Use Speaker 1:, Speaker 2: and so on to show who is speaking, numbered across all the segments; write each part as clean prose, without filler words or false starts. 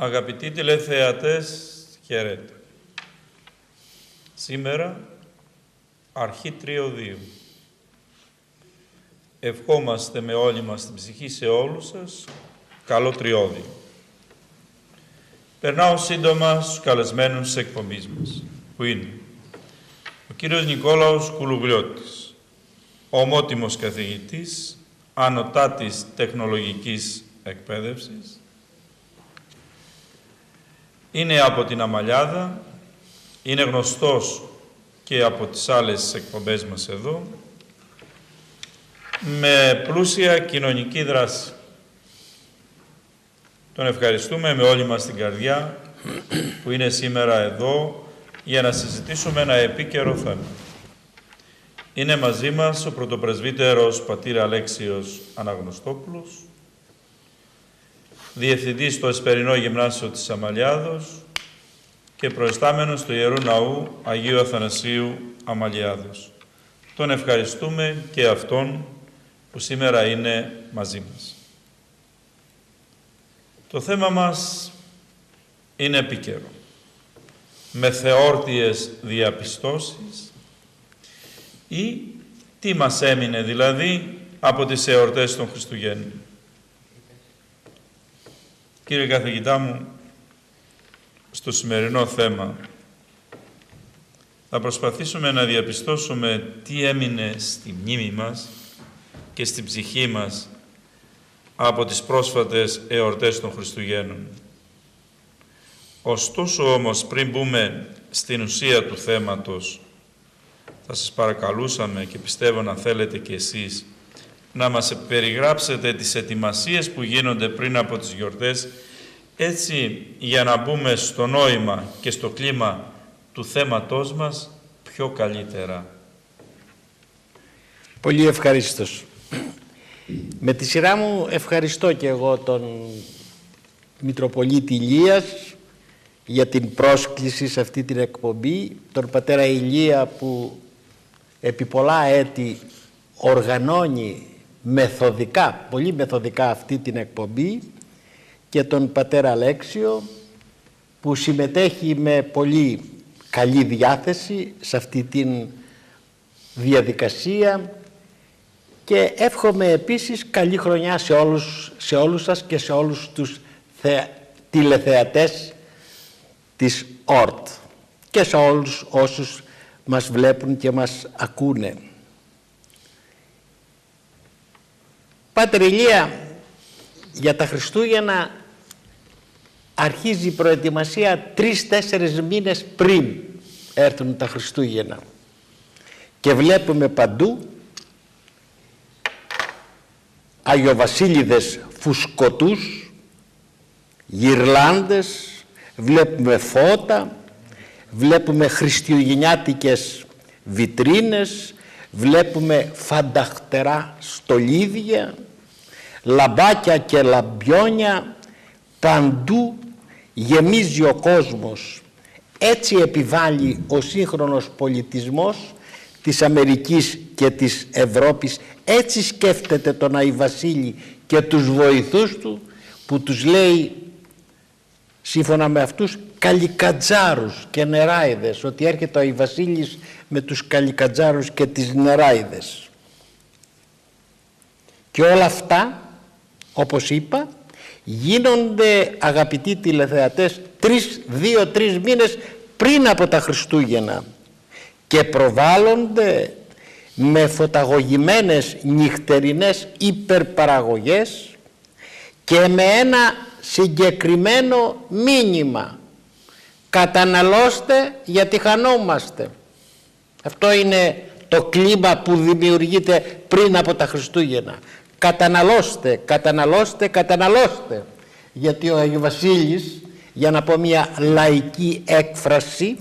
Speaker 1: Αγαπητοί τηλεθεατές, χαίρετε. Σήμερα, αρχή Τριωδίου. Ευχόμαστε με όλη μας την ψυχή σε όλους σας, καλό Τριώδιο. Περνάω σύντομα στους καλεσμένους της εκπομπής μας, που είναι ο κύριος Νικόλαος Κουλουγλιώτης, ομότιμος καθηγητής, ανωτάτης τεχνολογικής εκπαίδευσης, είναι από την Αμαλιάδα, είναι γνωστός και από τις άλλες εκπομπές μας εδώ, με πλούσια κοινωνική δράση. Τον ευχαριστούμε με όλη μας την καρδιά που είναι σήμερα εδώ για να συζητήσουμε ένα επίκαιρο θέμα. Είναι μαζί μας ο πρωτοπρεσβύτερος πατήρ Αλέξιος Αναγνωστόπουλος, διευθυντής στο Εσπερινό Γυμνάσιο της Αμαλιάδος και προϊστάμενος του Ιερού Ναού Αγίου Αθανασίου Αμαλιάδος. Τον ευχαριστούμε και αυτόν που σήμερα είναι μαζί μας. Το θέμα μας είναι επίκαιρο, με θεόρτιες διαπιστώσεις ή τι μας έμεινε δηλαδή από τις εορτές των Χριστουγέννων. Κύριε καθηγητά μου, στο σημερινό θέμα θα προσπαθήσουμε να διαπιστώσουμε τι έμεινε στη μνήμη μας και στην ψυχή μας από τις πρόσφατες εορτές των Χριστουγέννων. Ωστόσο όμως, πριν μπούμε στην ουσία του θέματος, θα σας παρακαλούσαμε και πιστεύω να θέλετε και εσείς να μας περιγράψετε τις ετοιμασίες που γίνονται πριν από τις γιορτές, έτσι για να μπούμε στο νόημα και στο κλίμα του θέματός μας πιο καλύτερα.
Speaker 2: Πολύ ευχαρίστως. Με τη σειρά μου ευχαριστώ και εγώ τον Μητροπολίτη Ηλίας για την πρόσκληση σε αυτή την εκπομπή, τον πατέρα Ηλία που επί πολλά έτη οργανώνει μεθοδικά, πολύ μεθοδικά αυτή την εκπομπή, και τον πατέρα Αλέξιο που συμμετέχει με πολύ καλή διάθεση σε αυτή την διαδικασία, και εύχομαι επίσης καλή χρονιά σε όλους σας και σε όλους τους τηλεθεατές της ΟΡΤ και σε όλους όσους μας βλέπουν και μας ακούνε. Πάτερ Ηλία, για τα Χριστούγεννα αρχίζει η προετοιμασία 3-4 μήνες πριν έρθουν τα Χριστούγεννα και βλέπουμε παντού αγιοβασίλειδες φουσκωτούς, γυρλάντες, βλέπουμε φώτα, βλέπουμε χριστουγεννιάτικες βιτρίνες, βλέπουμε φανταχτερά στολίδια, λαμπάκια και λαμπιόνια, παντού γεμίζει ο κόσμος. Έτσι επιβάλλει ο σύγχρονος πολιτισμός της Αμερικής και της Ευρώπης, έτσι σκέφτεται τον Άη Βασίλη και τους βοηθούς του, που τους λέει σύμφωνα με αυτούς καλικατζάρους και νεράιδες, ότι έρχεται ο Άη Βασίλης με τους καλικατζάρους και τις νεράιδες. Και όλα αυτά, όπως είπα, γίνονται, αγαπητοί τηλεθεατές, 2-3 μήνες πριν από τα Χριστούγεννα και προβάλλονται με φωταγωγημένες νυχτερινές υπερπαραγωγές και με ένα συγκεκριμένο μήνυμα: καταναλώστε γιατί χανόμαστε. Αυτό είναι το κλίμα που δημιουργείται πριν από τα Χριστούγεννα. Καταναλώστε, καταναλώστε, καταναλώστε. Γιατί ο Άγιος Βασίλης, για να πω μια λαϊκή έκφραση,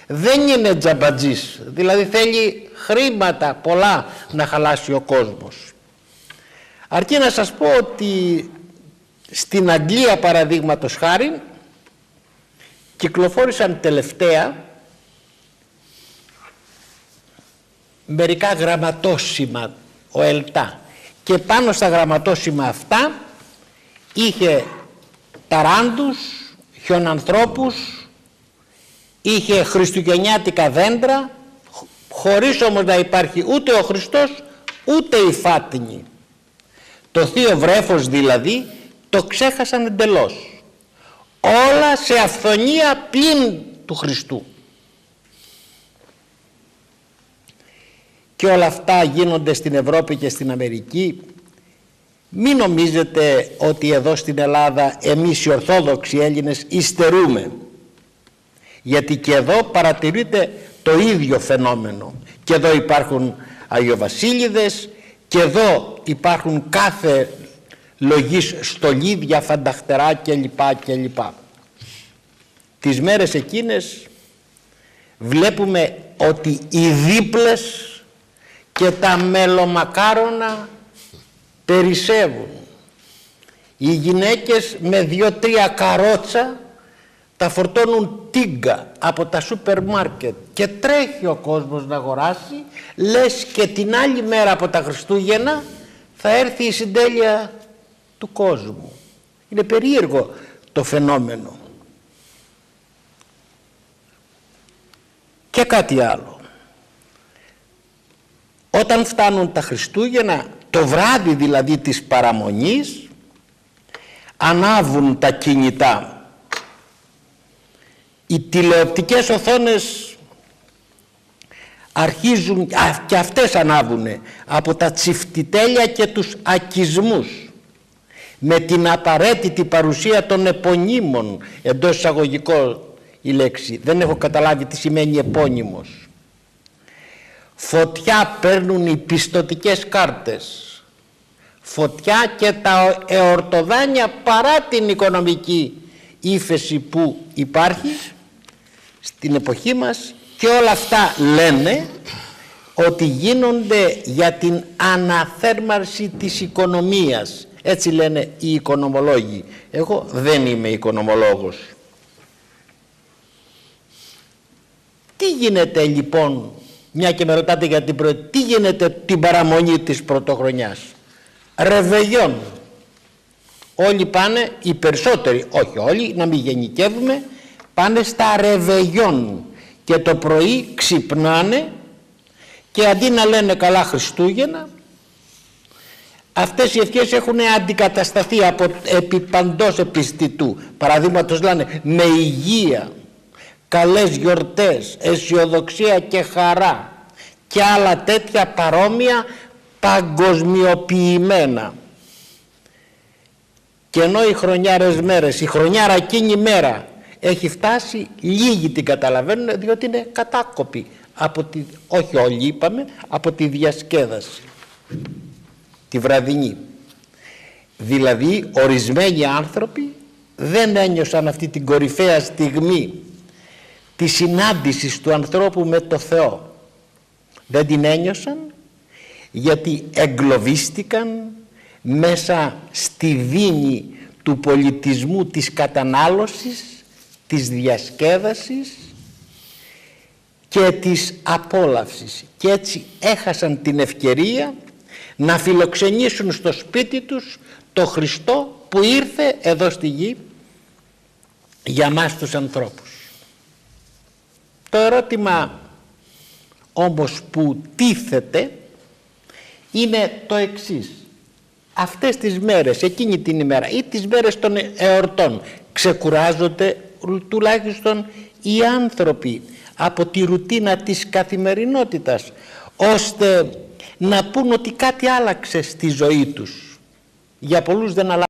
Speaker 2: δεν είναι τζαμπατζής. Δηλαδή θέλει χρήματα πολλά να χαλάσει ο κόσμος. Αρκεί να σας πω ότι στην Αγγλία, παραδείγματος χάρη, κυκλοφόρησαν τελευταία μερικά γραμματόσημα, ο ΕΛΤΑ, και πάνω στα γραμματόσημα αυτά είχε ταράντους, χιονανθρώπους, είχε χριστουγεννιάτικα δέντρα, χωρίς όμως να υπάρχει ούτε ο Χριστός ούτε η φάτνη. Το θείο βρέφος δηλαδή το ξέχασαν εντελώς. Όλα σε αυθονία πλην του Χριστού. Και όλα αυτά γίνονται στην Ευρώπη και στην Αμερική. Μην νομίζετε ότι εδώ στην Ελλάδα εμείς οι Ορθόδοξοι Έλληνες υστερούμε. Γιατί και εδώ παρατηρείται το ίδιο φαινόμενο. Και εδώ υπάρχουν Αγιοβασίλειδες, και εδώ υπάρχουν κάθε λογής στολίδια, φανταχτερά κλπ. Τις μέρες εκείνες βλέπουμε ότι οι δίπλες και τα μελομακάρονα περισσεύουν. Οι γυναίκες με 2-3 καρότσα τα φορτώνουν τίγκα από τα σούπερ μάρκετ και τρέχει ο κόσμος να αγοράσει, λες και την άλλη μέρα από τα Χριστούγεννα θα έρθει η συντέλεια του κόσμου. Είναι περίεργο το φαινόμενο. Και κάτι άλλο. Όταν φτάνουν τα Χριστούγεννα, το βράδυ δηλαδή της παραμονής, ανάβουν τα κινητά. Οι τηλεοπτικές οθόνες αρχίζουν και αυτές ανάβουνε από τα τσιφτιτέλια και τους ακισμούς, με την απαραίτητη παρουσία των επωνύμων, εντός εισαγωγικών η λέξη, δεν έχω καταλάβει τι σημαίνει επώνυμος. Φωτιά παίρνουν οι πιστωτικές κάρτες, φωτιά και τα εορτοδάνεια, παρά την οικονομική ύφεση που υπάρχει στην εποχή μας, και όλα αυτά λένε ότι γίνονται για την αναθέρμανση της οικονομίας. Έτσι λένε οι οικονομολόγοι. Εγώ δεν είμαι οικονομολόγος. Τι γίνεται λοιπόν, μια και με ρωτάτε για τι γίνεται την παραμονή της πρωτοχρονιάς? Ρεβεγιόν. Όλοι πάνε, οι περισσότεροι, όχι όλοι, να μην γενικεύουμε, πάνε στα ρεβεγιόν και το πρωί ξυπνάνε και αντί να λένε καλά Χριστούγεννα, αυτές οι ευχές έχουν αντικατασταθεί από επί παντός επιστητού. Παραδείγματος λένε με υγεία, καλές γιορτές, αισιοδοξία και χαρά και άλλα τέτοια παρόμοια παγκοσμιοποιημένα. Και ενώ οι χρονιάρες μέρες, η χρονιάρα εκείνη μέρα έχει φτάσει, λίγοι την καταλαβαίνουν, διότι είναι κατάκοποι από τη, όχι όλοι είπαμε, από τη διασκέδαση τη βραδινή. Δηλαδή ορισμένοι άνθρωποι δεν ένιωσαν αυτή την κορυφαία στιγμή της συνάντησης του ανθρώπου με το Θεό. Δεν την ένιωσαν γιατί εγκλωβίστηκαν μέσα στη δίνη του πολιτισμού της κατανάλωσης, της διασκέδασης και της απόλαυσης, και έτσι έχασαν την ευκαιρία να φιλοξενήσουν στο σπίτι τους το Χριστό που ήρθε εδώ στη γη για μας τους ανθρώπους. Το ερώτημα όμως που τίθεται είναι το εξής: αυτές τις μέρες, εκείνη την ημέρα ή τις μέρες των εορτών, ξεκουράζονται τουλάχιστον οι άνθρωποι από τη ρουτίνα της καθημερινότητας, ώστε να πούν ότι κάτι άλλαξε στη ζωή τους? Για πολλούς δεν αλλάζει.